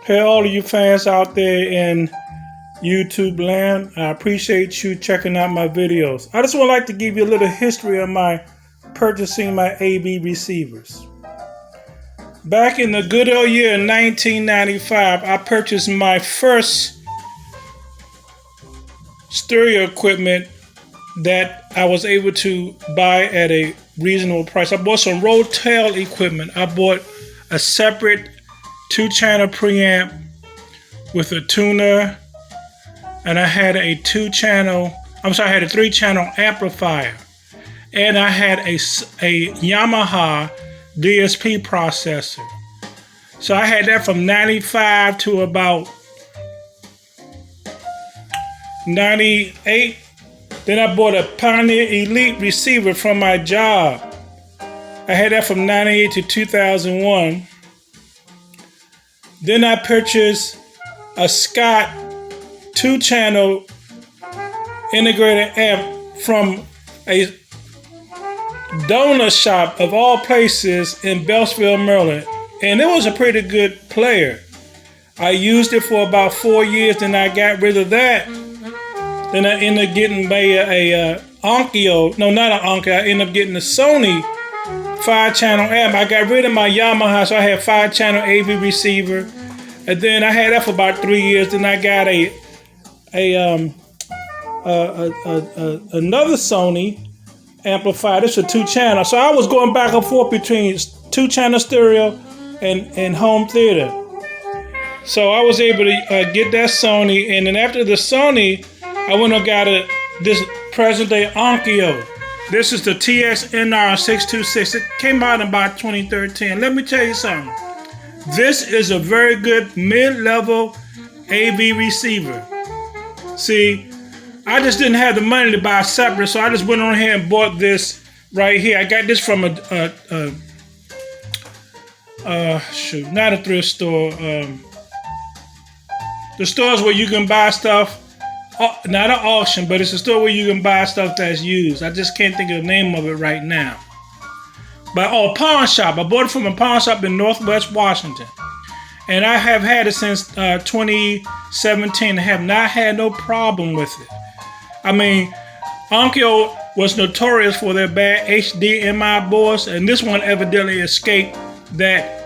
Hey, all of you fans out there in YouTube land, I appreciate you checking out my videos. I just would like to give you a little history of my purchasing my AV receivers. Back in the good old year 1995, I purchased my first stereo equipment that I was able to buy at a reasonable price. I bought some Rotel equipment. I bought a separate 2-channel preamp with a tuner, and I had a 3-channel amplifier, and I had a Yamaha DSP processor. So I had that from 95 to about 98. Then I bought a Pioneer Elite receiver from my job. I had that from 98 to 2001. Then I purchased a Scott 2-channel integrated amp from a donor shop of all places in Beltsville, Maryland. And it was a pretty good player. I used it for about 4 years, then I got rid of that. Then I ended up getting a Onkyo. No, not an Onkyo. I ended up getting a Sony 5-channel amp. I got rid of my Yamaha, so I had 5-channel AV receiver. And then I had that for about 3 years. Then I got another Sony amplifier. This is a 2-channel. So I was going back and forth between 2-channel stereo and home theater. So I was able to get that Sony. And then after the Sony, I went and got this present day Onkyo. This is the TX-NR626. It came out in about 2013. Let me tell you something. This is a very good mid-level AV receiver. See, I just didn't have the money to buy separate, so I just went on here and bought this right here. I got this from not a thrift store. The stores where you can buy stuff. Not an auction, but it's a store where you can buy stuff that's used. I just can't think of the name of it right now. But pawn shop. I bought it from a pawn shop in Northwest Washington. And I have had it since 2017. I have not had no problem with it. I mean, Onkyo was notorious for their bad HDMI boards, and this one evidently escaped that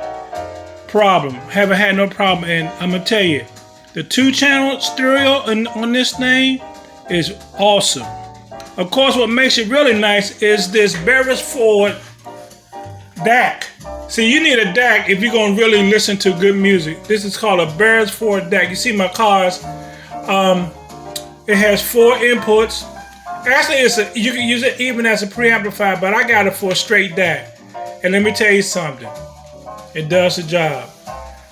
problem. Haven't had no problem, and I'm going to tell you, the 2-channel stereo on this thing is awesome. Of course, what makes it really nice is this Beresford DAC. See, you need a DAC if you're going to really listen to good music. This is called a Beresford DAC. You see my cards. It has 4 inputs. Actually, you can use it even as a preamplifier, but I got it for a straight DAC. And let me tell you something. It does the job.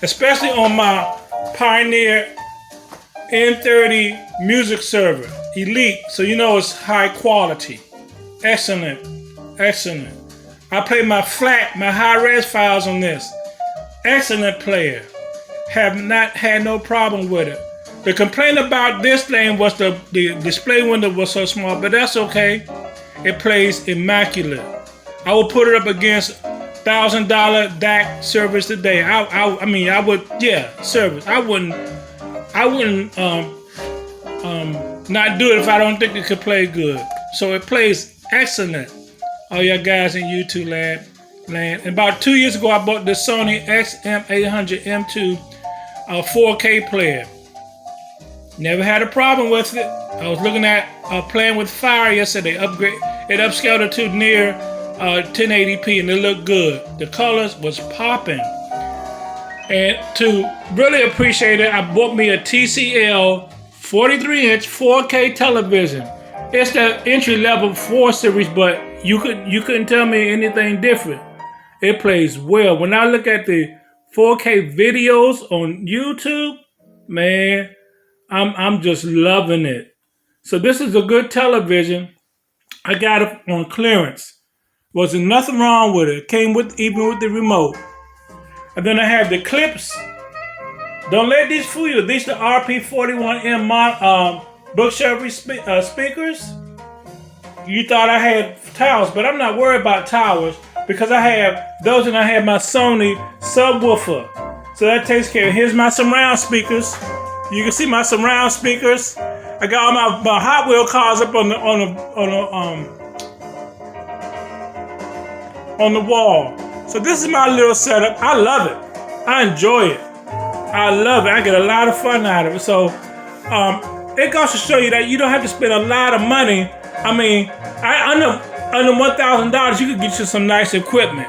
Especially on my Pioneer N30 music server, Elite, so you know it's high quality. Excellent. I play my high-res files on this. Excellent player. Have not had no problem with it. The complaint about this thing was the display window was so small, but that's okay. It plays immaculate. I will put it up against $1,000 DAC service today. I would service. I wouldn't not do it if I don't think it could play good. So it plays excellent. All y'all guys in YouTube land. And about 2 years ago, I bought the Sony XM800 M2 4K player. Never had a problem with it. I was looking at playing with Fire yesterday. It upscaled it to near 1080p, and it looked good. The colors was popping. And to really appreciate it, I bought me a TCL 43-inch 4K television. It's the entry-level 4 series, but you couldn't tell me anything different. It plays well. When I look at the 4K videos on YouTube, man, I'm just loving it. So this is a good television. I got it on clearance. Wasn't nothing wrong with it. Came even with the remote. And then I have the clips. Don't let these fool you. These are the RP41M bookshelf speakers. You thought I had towers, but I'm not worried about towers because I have those, and I have my Sony subwoofer. So that takes care. Here's my surround speakers. You can see my surround speakers. I got all my Hot Wheel cars up on the wall. So this is my little setup. I love it. I enjoy it. I love it. I get a lot of fun out of it. So it goes to show you that you don't have to spend a lot of money. I mean, under $1,000, you could get you some nice equipment.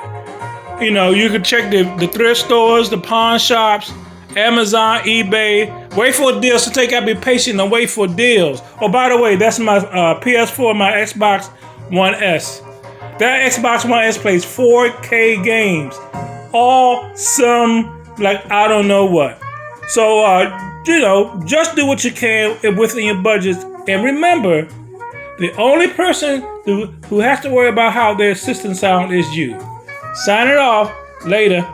You know, you could check the thrift stores, the pawn shops, Amazon, eBay. Wait for deals. So gotta be patient and wait for deals. Oh, by the way, that's my PS4, my Xbox One S. That Xbox One S plays 4K games. Awesome, like I don't know what. So, you know, just do what you can within your budget. And remember, the only person who has to worry about how their system sound is you. Sign it off. Later.